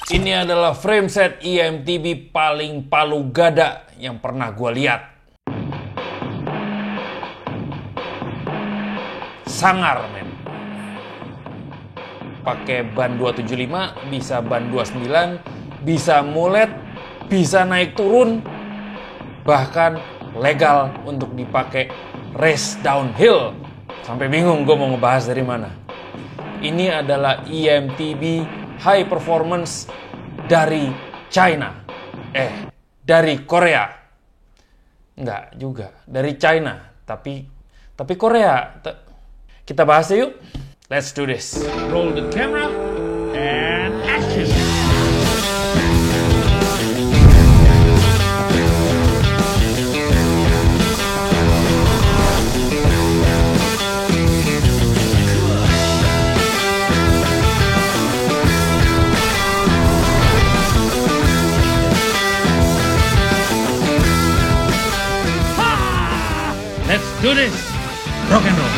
Ini adalah frame set IMTB paling palu gada yang pernah gue lihat. Sangar, men. Pakai ban 275, bisa ban 29, bisa mulet, bisa naik turun, bahkan legal untuk dipakai race downhill. Sampai bingung gue mau ngebahas dari mana. Ini adalah IMTB High Performance dari China. Dari Korea. Enggak juga, dari China. Tapi Korea. Kita bahas yuk. Let's do this. Roll the camera and action. Let's do this. Rock and roll.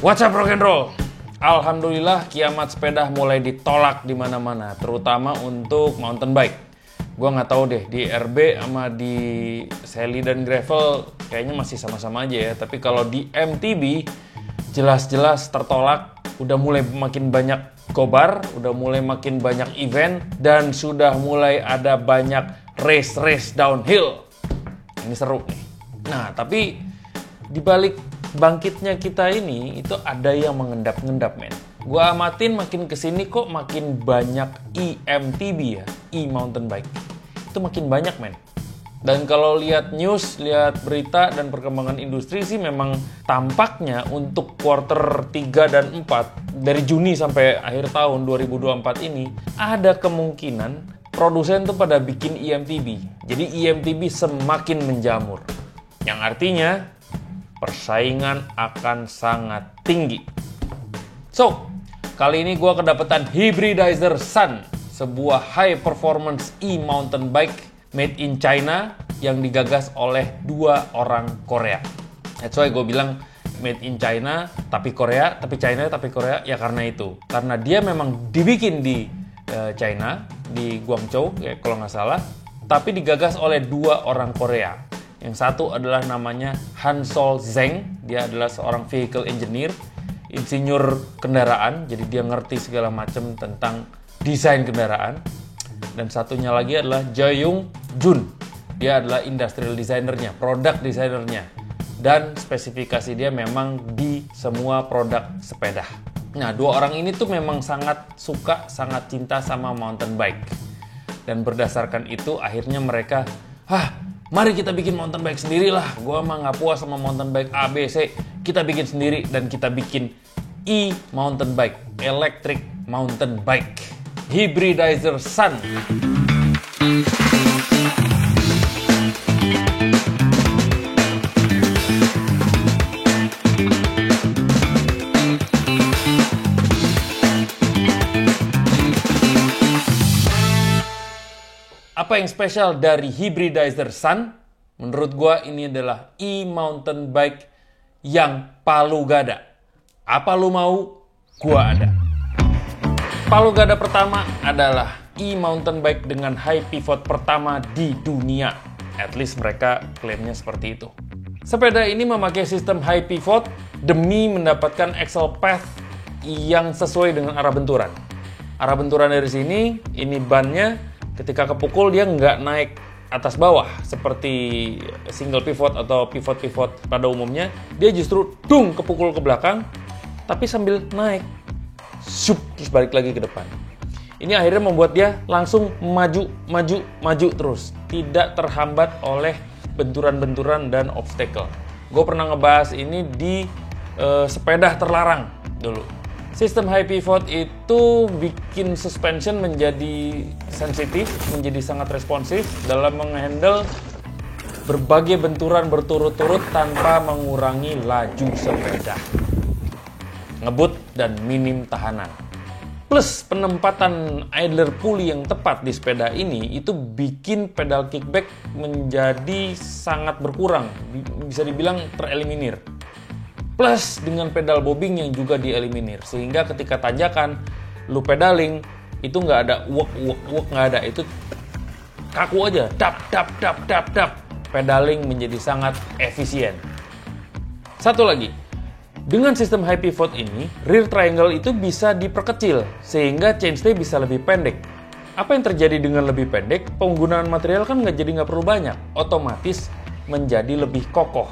What's up, rock and roll? Alhamdulillah kiamat sepeda mulai ditolak di mana-mana, terutama untuk mountain bike. Gua nggak tahu deh di RB sama di Sally dan Gravel kayaknya masih sama-sama aja ya. Tapi kalau di MTB jelas-jelas tertolak. Udah mulai makin banyak kobar, udah mulai makin banyak event, dan sudah mulai ada banyak race downhill. Ini seru nih. Nah, tapi dibalik bangkitnya kita ini, itu ada yang mengendap-ngendap, men. Gua amatin makin kesini kok makin banyak IMTB ya, e-mountain bike. Itu makin banyak, men. Dan kalau lihat news, lihat berita dan perkembangan industri sih memang tampaknya untuk quarter 3 dan 4 dari Juni sampai akhir tahun 2024 ini ada kemungkinan produsen tuh pada bikin IMTB. Jadi IMTB semakin menjamur. Yang artinya persaingan akan sangat tinggi. So, kali ini gua kedapetan Hybridizer Sun, sebuah high performance e-mountain bike made in China yang digagas oleh 2 orang Korea. That's why gue bilang made in China tapi Korea, tapi China tapi Korea ya karena itu. Karena dia memang dibikin di China, di Guangzhou ya kalau nggak salah, tapi digagas oleh 2 orang Korea. Yang satu adalah namanya Hansol Zheng, dia adalah seorang vehicle engineer, insinyur kendaraan, jadi dia ngerti segala macam tentang desain kendaraan. Dan satunya lagi adalah Jaeyoung Jun. Dia adalah industrial designernya, product designernya. Dan spesifikasi dia memang di semua produk sepeda. Nah, 2 orang ini tuh memang sangat suka, sangat cinta sama mountain bike. Dan berdasarkan itu akhirnya mereka, mari kita bikin mountain bike sendirilah. Gua mah nggak puas sama mountain bike A, B, C. Kita bikin sendiri dan kita bikin e-mountain bike, electric mountain bike. Hybridizer Sun. Apa yang spesial dari Hybridizer Sun? Menurut gua ini adalah e-mountain bike yang palu gada. Apa lu mau? Gua ada. Palu gada pertama adalah e-mountain bike dengan high pivot pertama di dunia. At least mereka klaimnya seperti itu. Sepeda ini memakai sistem high pivot demi mendapatkan axle path yang sesuai dengan arah benturan. Arah benturan dari sini, ini bannya ketika kepukul dia nggak naik atas bawah seperti single pivot atau pivot-pivot pada umumnya. Dia justru kepukul ke belakang tapi sambil naik. Terus balik lagi ke depan. Ini akhirnya membuat dia langsung maju terus, tidak terhambat oleh benturan-benturan dan obstacle. Gue pernah ngebahas ini di sepeda terlarang dulu. Sistem high pivot itu bikin suspension menjadi sensitif, menjadi sangat responsif dalam menghandle berbagai benturan berturut-turut tanpa mengurangi laju sepeda. Ngebut dan minim tahanan. Plus penempatan idler pulley yang tepat di sepeda ini itu bikin pedal kickback menjadi sangat berkurang, bisa dibilang tereliminir. plus dengan pedal bobbing yang juga dieliminir. Sehingga ketika tanjakan, lu pedaling, itu nggak ada uwek, nggak ada. Itu kaku aja, dap. Pedaling menjadi sangat efisien. Satu lagi, dengan sistem high pivot ini, rear triangle itu bisa diperkecil, sehingga chainstay bisa lebih pendek. Apa yang terjadi dengan lebih pendek? Penggunaan material kan nggak perlu banyak, otomatis menjadi lebih kokoh.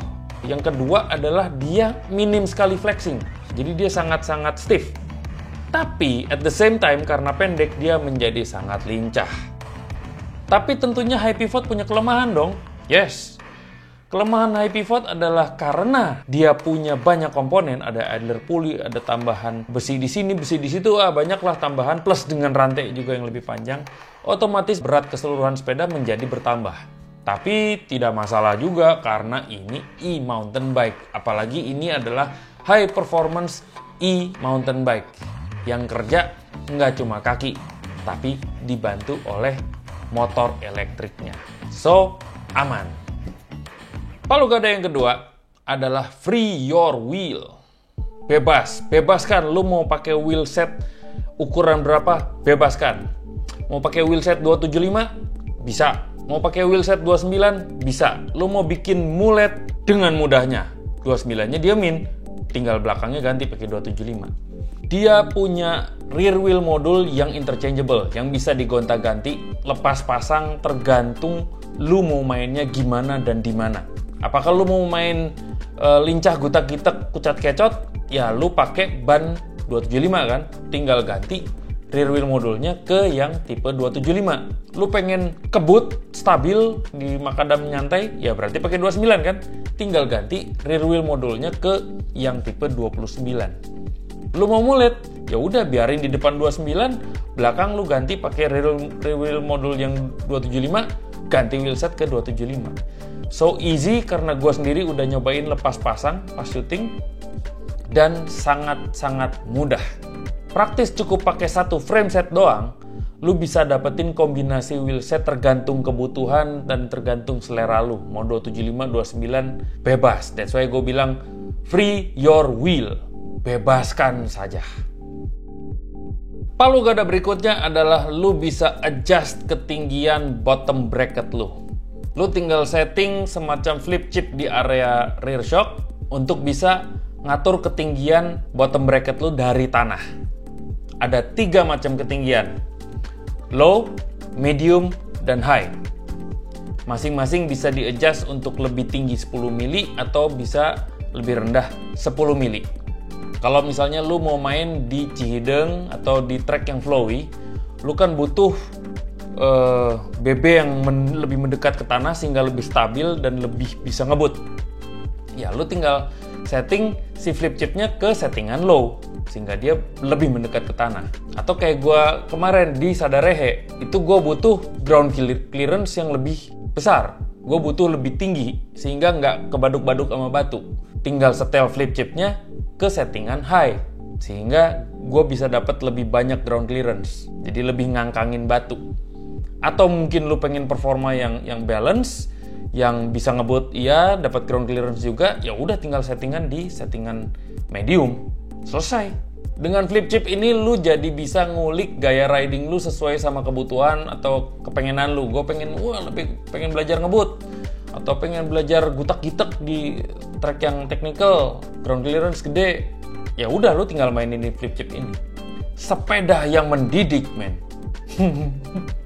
Yang kedua adalah dia minim sekali flexing, jadi dia sangat-sangat stiff. Tapi at the same time karena pendek dia menjadi sangat lincah. Tapi tentunya high pivot punya kelemahan dong. Yes. Kelemahan high pivot adalah karena dia punya banyak komponen, ada idler pulley, ada tambahan besi di sini, besi di situ, banyaklah tambahan, plus dengan rantai juga yang lebih panjang, otomatis berat keseluruhan sepeda menjadi bertambah. Tapi tidak masalah juga karena ini e-mountain bike, apalagi ini adalah high performance e-mountain bike yang kerja nggak cuma kaki, tapi dibantu oleh motor elektriknya. So, aman. Palu gada yang kedua adalah free your wheel. Bebaskan. Lu mau pakai wheel set ukuran berapa? Bebaskan. Mau pakai wheel set 275? Bisa. Mau pakai wheel set 29? Bisa. Lu mau bikin mulet dengan mudahnya. 29-nya diamin, tinggal belakangnya ganti pakai 275. Dia punya rear wheel module yang interchangeable, yang bisa digonta-ganti, lepas pasang tergantung lu mau mainnya gimana dan di mana. Apakah lu mau main lincah gutak-gitek kucat kecot? Ya lu pakai ban 275 kan? Tinggal ganti rear wheel modulnya ke yang tipe 275. Lu pengen kebut, stabil di makadam nyantai? Ya berarti pakai 29 kan? Tinggal ganti rear wheel modulnya ke yang tipe 29. Lu mau mulet? Ya udah biarin di depan 29, belakang lu ganti pakai rear wheel modul yang 275, ganti wheelset ke 275. So easy karena gue sendiri udah nyobain lepas pasang pas syuting dan sangat-sangat mudah. Praktis cukup pakai satu frame set doang, lu bisa dapetin kombinasi wheelset tergantung kebutuhan dan tergantung selera lu. Mau 275, 29, bebas. That's why gue bilang free your wheel. Bebaskan saja. Palu gada berikutnya adalah lu bisa adjust ketinggian bottom bracket lu. Lu tinggal setting semacam flip chip di area rear shock untuk bisa ngatur ketinggian bottom bracket lu dari tanah. Ada 3 macam ketinggian. Low, medium, dan high. Masing-masing bisa di-adjust untuk lebih tinggi 10 mili atau bisa lebih rendah 10 mili. Kalau misalnya lu mau main di Cihideng atau di track yang flowy, lu kan butuh BB yang lebih mendekat ke tanah sehingga lebih stabil dan lebih bisa ngebut. Ya, lu tinggal setting si flip chipnya ke settingan low sehingga dia lebih mendekat ke tanah. Atau kayak gue kemarin di Sadarehe, itu gue butuh ground clearance yang lebih besar. Gue butuh lebih tinggi sehingga nggak kebaduk-baduk sama batu. Tinggal setel flip chipnya ke settingan high sehingga gue bisa dapat lebih banyak ground clearance. Jadi lebih ngangkangin batu. Atau mungkin lu pengen performa yang balance, yang bisa ngebut, iya, dapat ground clearance juga, ya udah tinggal settingan di settingan medium. Selesai. Dengan flip chip ini lu jadi bisa ngulik gaya riding lu sesuai sama kebutuhan atau kepengenan lu. Gue pengen pengen belajar ngebut atau pengen belajar gutak-gitek di track yang technical, ground clearance gede. Ya udah lu tinggal mainin di flip chip ini. Sepeda yang mendidik, men.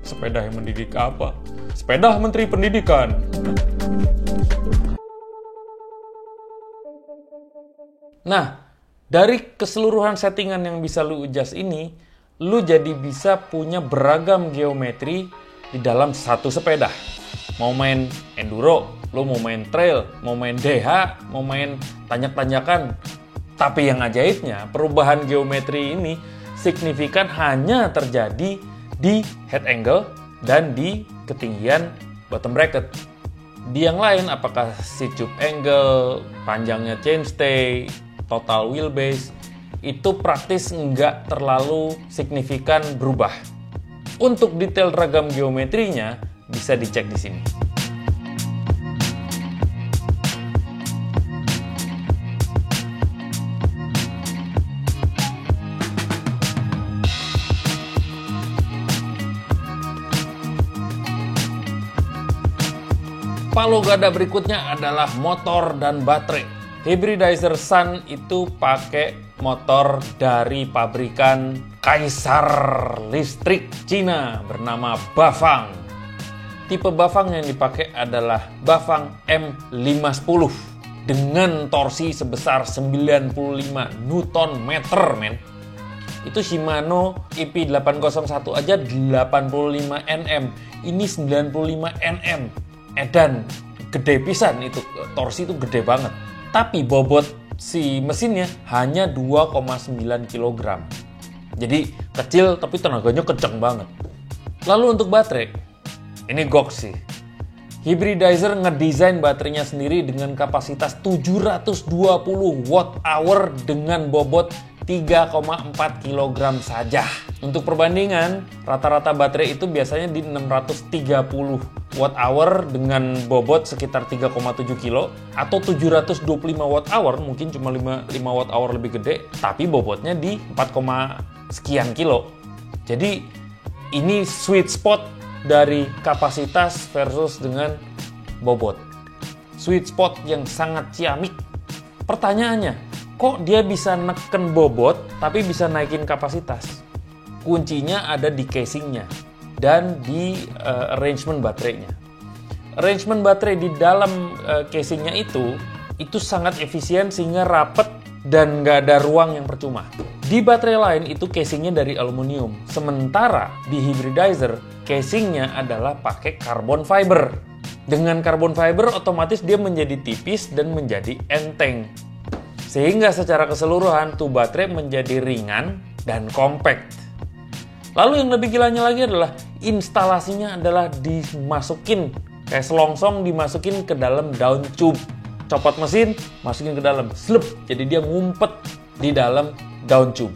Sepeda yang mendidik apa? Sepeda Menteri Pendidikan. Nah, dari keseluruhan settingan yang bisa lu adjust ini, lu jadi bisa punya beragam geometri di dalam satu sepeda. Mau main enduro, lu mau main trail, mau main DH, mau main tanjak-tanjakan. Tapi yang ajaibnya, perubahan geometri ini signifikan hanya terjadi di head angle dan di ketinggian bottom bracket. Di yang lain, apakah si tube angle, panjangnya chainstay, total wheelbase, itu praktis nggak terlalu signifikan berubah. Untuk detail ragam geometrinya bisa dicek di sini. Palu gada berikutnya adalah motor dan baterai. Hybridizer Sun itu pakai motor dari pabrikan Kaisar Listrik Cina bernama Bafang. Tipe Bafang yang dipakai adalah Bafang M510 dengan torsi sebesar 95 Nm, men. Itu Shimano EP801 aja 85 Nm. Ini 95 Nm. Edan, gede pisan itu, torsi itu gede banget. Tapi bobot si mesinnya hanya 2,9 kg. Jadi kecil tapi tenaganya kenceng banget. Lalu untuk baterai, ini goks sih. Hybridizer ngedesain baterainya sendiri dengan kapasitas 720 Wh dengan bobot 3,4 kg saja. Untuk perbandingan, rata-rata baterai itu biasanya di 630 Wh dengan bobot sekitar 3,7 kg atau 725 Wh, mungkin cuma 5 Wh lebih gede, tapi bobotnya di 4, sekian kilo. Jadi ini sweet spot dari kapasitas versus dengan bobot. Sweet spot yang sangat ciamik. Pertanyaannya, kok dia bisa neken bobot tapi bisa naikin kapasitas? Kuncinya ada di casingnya dan di arrangement baterainya. Arrangement baterai di dalam casingnya itu sangat efisien sehingga rapet dan nggak ada ruang yang percuma. Di baterai lain itu casingnya dari aluminium, sementara di hybridizer casingnya adalah pakai carbon fiber. Dengan carbon fiber otomatis dia menjadi tipis dan menjadi enteng. Sehingga secara keseluruhan tuh baterai menjadi ringan dan compact. Lalu yang lebih gilanya lagi adalah instalasinya adalah dimasukin kayak selongsong, dimasukin ke dalam daun tube. Copot mesin, masukin ke dalam, slep. Jadi dia ngumpet di dalam daun tube.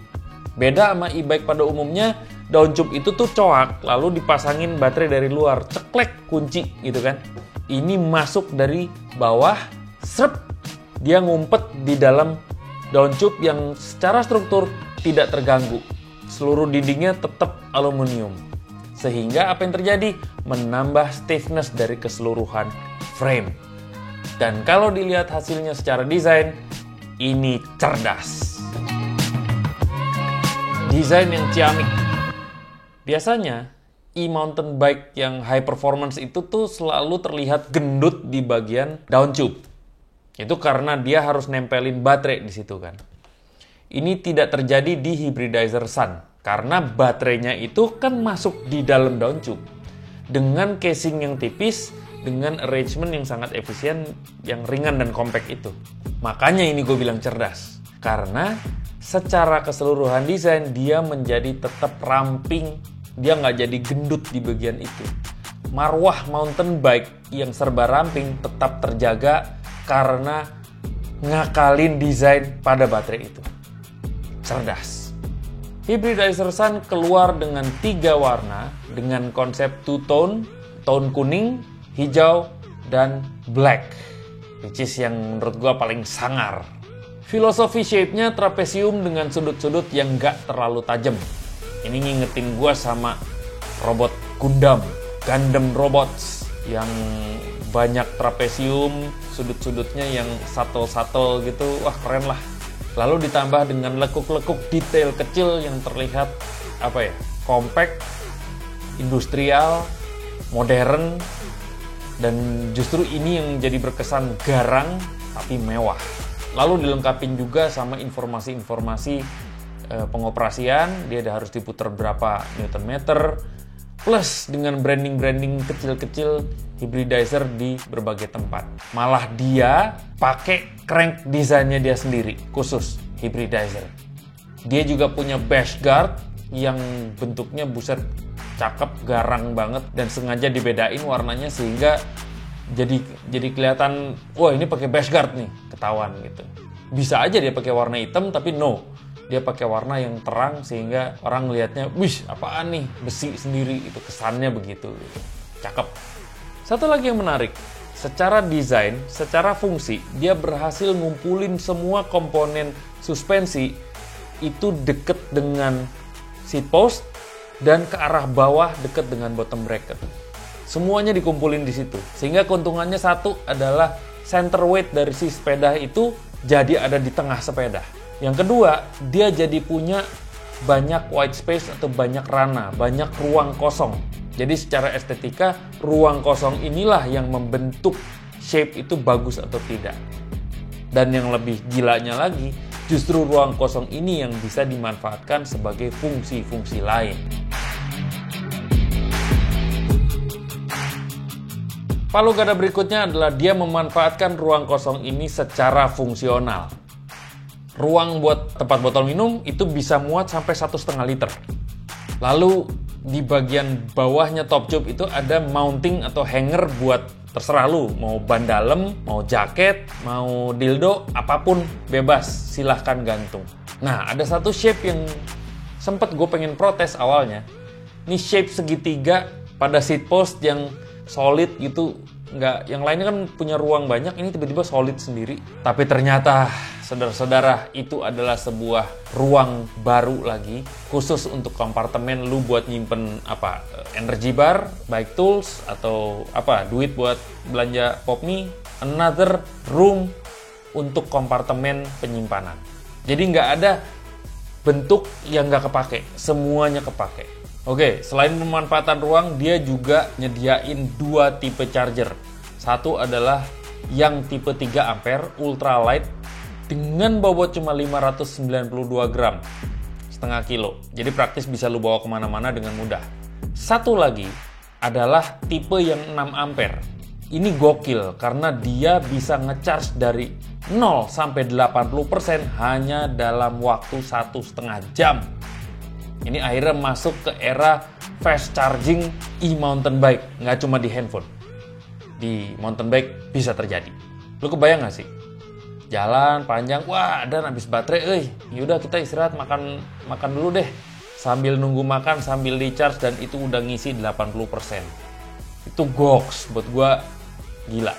Beda sama e-bike pada umumnya, daun tube itu tuh coak, lalu dipasangin baterai dari luar, ceklek kunci gitu kan. Ini masuk dari bawah, srep, dia ngumpet di dalam daun tube yang secara struktur tidak terganggu. Seluruh dindingnya tetap aluminium. Sehingga apa yang terjadi? Menambah stiffness dari keseluruhan frame. Dan kalau dilihat hasilnya secara desain, ini cerdas. Desain yang ciamik. Biasanya, e-mountain bike yang high performance itu tuh selalu terlihat gendut di bagian daun tube. Itu karena dia harus nempelin baterai di situ kan. Ini tidak terjadi di hybridizer Sun, karena baterainya itu kan masuk di dalam daun tube. Dengan casing yang tipis, dengan arrangement yang sangat efisien, yang ringan dan compact itu. Makanya ini gue bilang cerdas. Karena secara keseluruhan desain, dia menjadi tetap ramping. Dia nggak jadi gendut di bagian itu. Marwah mountain bike yang serba ramping tetap terjaga karena ngakalin desain pada baterai itu. Cerdas. Hybridizer Sun keluar dengan 3 warna dengan konsep two-tone, tone kuning, hijau, dan black, which is yang menurut gua paling sangar. Filosofi shape-nya trapesium dengan sudut-sudut yang nggak terlalu tajam. Ini ngingetin gua sama robot Gundam Robots yang banyak trapesium, sudut-sudutnya yang subtle gitu, wah keren lah. Lalu ditambah dengan lekuk-lekuk detail kecil yang terlihat compact, industrial, modern, dan justru ini yang jadi berkesan garang tapi mewah. Lalu dilengkapin juga sama informasi-informasi pengoperasian, dia harus diputar berapa Newton meter, plus dengan branding-branding kecil-kecil hybridizer di berbagai tempat. Malah dia pakai crank desainnya dia sendiri, khusus hybridizer. Dia juga punya bash guard yang bentuknya buset cakep, garang banget, dan sengaja dibedain warnanya sehingga jadi kelihatan, wah ini pakai bash guard nih, ketahuan gitu. Bisa aja dia pakai warna hitam, tapi no, dia pakai warna yang terang sehingga orang lihatnya, wih apaan nih, besi sendiri, itu kesannya begitu gitu. Cakep. Satu lagi yang menarik, secara desain, secara fungsi, dia berhasil ngumpulin semua komponen suspensi itu deket dengan seat post dan ke arah bawah deket dengan bottom bracket. Semuanya dikumpulin di situ. Sehingga keuntungannya satu adalah center weight dari si sepeda itu jadi ada di tengah sepeda. Yang kedua, dia jadi punya banyak white space atau banyak ranah, banyak ruang kosong. Jadi secara estetika, ruang kosong inilah yang membentuk shape itu bagus atau tidak. Dan yang lebih gilanya lagi, justru ruang kosong ini yang bisa dimanfaatkan sebagai fungsi-fungsi lain. Palu gada berikutnya adalah dia memanfaatkan ruang kosong ini secara fungsional. Ruang buat tempat botol minum itu bisa muat sampai 1,5 liter. Lalu di bagian bawahnya top tube itu ada mounting atau hanger buat terserah lu, mau ban dalam, mau jaket, mau dildo, apapun bebas, silahkan gantung. Nah, ada satu shape yang sempet gue pengen protes awalnya. Ini shape segitiga pada seat post yang solid gitu, nggak, yang lainnya kan punya ruang banyak, ini tiba-tiba solid sendiri. Tapi ternyata saudara-saudara, itu adalah sebuah ruang baru lagi khusus untuk kompartemen lu buat nyimpen apa, energy bar, bike tools, atau apa, duit buat belanja popmi. Another room untuk kompartemen penyimpanan. Jadi nggak ada bentuk yang nggak kepake, semuanya kepake. Oke, selain pemanfaatan ruang, dia juga nyediain 2 tipe charger. Satu adalah yang tipe 3 ampere ultralight dengan bobot cuma 592 gram, setengah kilo. Jadi praktis bisa lu bawa kemana-mana dengan mudah. Satu lagi adalah tipe yang 6 ampere. Ini gokil karena dia bisa ngecharge dari 0 sampai 80% hanya dalam waktu 1,5 jam. Ini akhirnya masuk ke era fast charging e-mountain bike. Nggak cuma di handphone. Di mountain bike bisa terjadi. Lu kebayang nggak sih? Jalan panjang, wah dan habis baterai, yaudah kita istirahat, makan dulu deh. Sambil nunggu makan, sambil di charge, dan itu udah ngisi 80%. Itu goks, buat gua gila.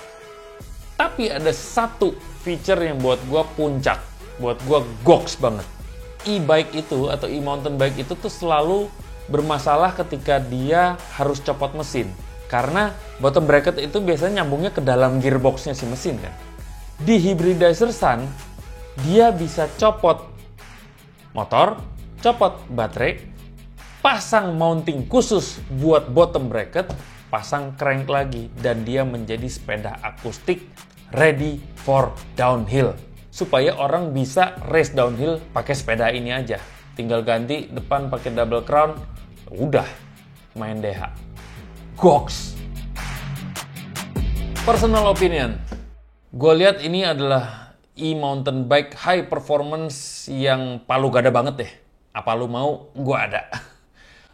Tapi ada satu feature yang buat gua puncak, buat gua goks banget. E-bike itu atau e-mountain bike itu tuh selalu bermasalah ketika dia harus copot mesin. Karena bottom bracket itu biasanya nyambungnya ke dalam gearboxnya si mesin kan. Di Hybridizer Sun, dia bisa copot motor, copot baterai, pasang mounting khusus buat bottom bracket, pasang crank lagi, dan dia menjadi sepeda akustik ready for downhill. Supaya orang bisa race downhill pakai sepeda ini aja. Tinggal ganti depan pakai double crown, udah main DH. Goks. Personal opinion. Gue lihat ini adalah e-mountain bike high performance yang palu gada banget deh. Apa lu mau? Gue ada.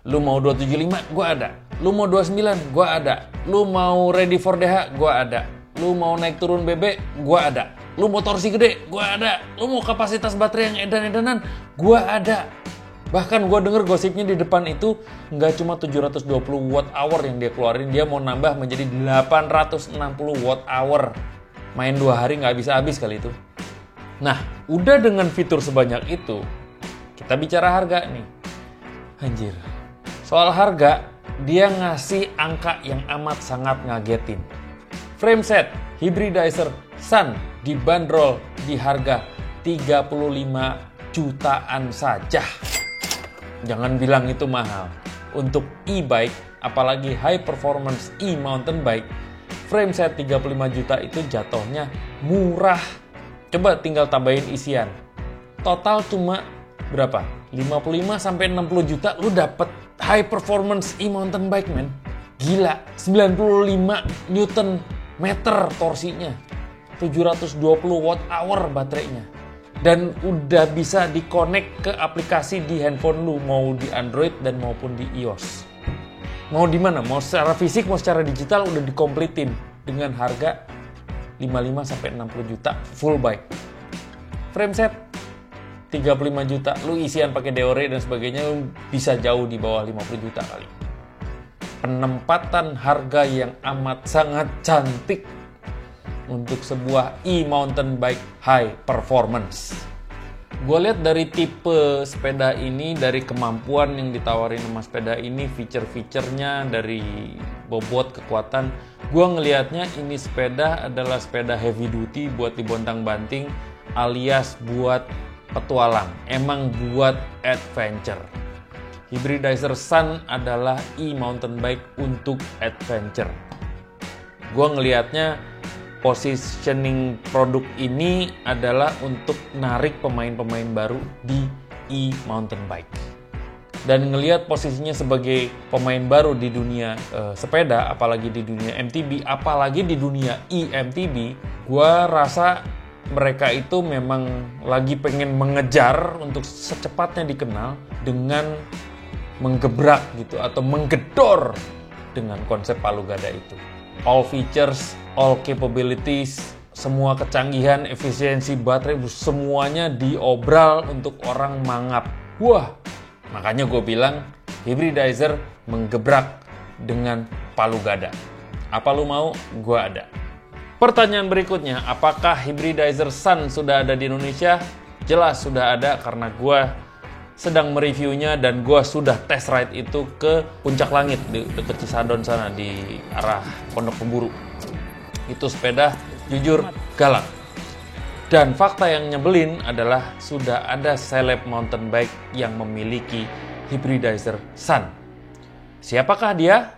Lu mau 275? Gue ada. Lu mau 29? Gue ada. Lu mau ready for DH? Gue ada. Lu mau naik turun BB? Gue ada. Lu mau torsi gede? Gue ada. Lu mau kapasitas baterai yang edan-edanan? Gue ada. Bahkan gue denger gosipnya di depan itu nggak cuma 720 watt hour yang dia keluarin, dia mau nambah menjadi 860 watt hour. Main 2 hari nggak habis-habis kali itu. Nah, udah dengan fitur sebanyak itu, kita bicara harga nih. Anjir. Soal harga, dia ngasih angka yang amat sangat ngagetin. Frameset Hybridizer Sun dibanderol di harga 35 jutaan saja. Jangan bilang itu mahal. Untuk e-bike, apalagi high performance e-mountain bike, frameset 35 juta itu jatuhnya murah. Coba tinggal tambahin isian. Total cuma berapa? 55 sampai 60 juta lu dapet high performance e-mountain bike, men. Gila, 95 Newton meter torsinya. 720 watt hour baterainya. Dan udah bisa di-connect ke aplikasi di handphone lu, mau di Android dan maupun di iOS. Mau di mana? Mau secara fisik, mau secara digital udah dikomplitin dengan harga 55 sampai 60 juta full bike. Frameset 35 juta, lu isian pakai deore dan sebagainya lu bisa jauh di bawah 50 juta kali. Penempatan harga yang amat sangat cantik untuk sebuah e-mountain bike high performance. Gue lihat dari tipe sepeda ini, dari kemampuan yang ditawarin sama sepeda ini, fitur-fiturnya, dari bobot, kekuatan, gue ngelihatnya ini sepeda adalah sepeda heavy duty buat dibontang-banting, alias buat petualang, emang buat adventure. Hybridizer Sun adalah e-mountain bike untuk adventure. Gue ngelihatnya positioning produk ini adalah untuk narik pemain-pemain baru di e-mountain bike. Dan ngelihat posisinya sebagai pemain baru di dunia sepeda, apalagi di dunia MTB, apalagi di dunia e-MTB, gue rasa mereka itu memang lagi pengen mengejar untuk secepatnya dikenal dengan menggebrak gitu, atau menggedor dengan konsep palu gada itu. All features, all capabilities, semua kecanggihan, efisiensi baterai, semuanya diobral untuk orang mangap. Wah, makanya gue bilang Hybridizer menggebrak dengan palu gada. Apa lu mau? Gue ada. Pertanyaan berikutnya, apakah Hybridizer Sun sudah ada di Indonesia? Jelas sudah ada, karena gue sedang mereviewnya dan gue sudah test ride itu ke Puncak Langit di dekat Cisadon sana, di arah Pondok Pemburu. Itu sepeda jujur galak. Dan fakta yang nyebelin adalah sudah ada seleb mountain bike yang memiliki Hybridizer Sun. Siapakah dia?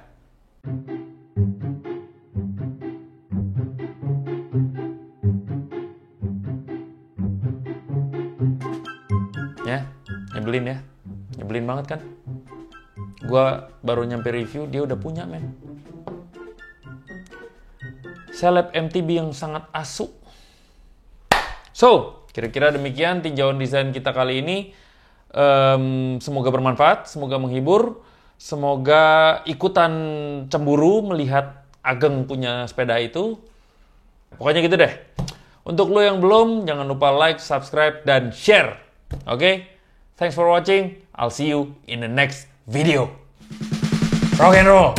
Ya, nyebelin ya. Nyebelin banget kan? Gua baru nyampe review, dia udah punya, men. Seleb MTB yang sangat asu. So, kira-kira demikian tinjauan desain kita kali ini. Semoga bermanfaat, semoga menghibur, semoga ikutan cemburu melihat Ageng punya sepeda itu. Pokoknya gitu deh. Untuk lo yang belum, jangan lupa like, subscribe, dan share. Oke? Thanks for watching. I'll see you in the next video. Rock and roll!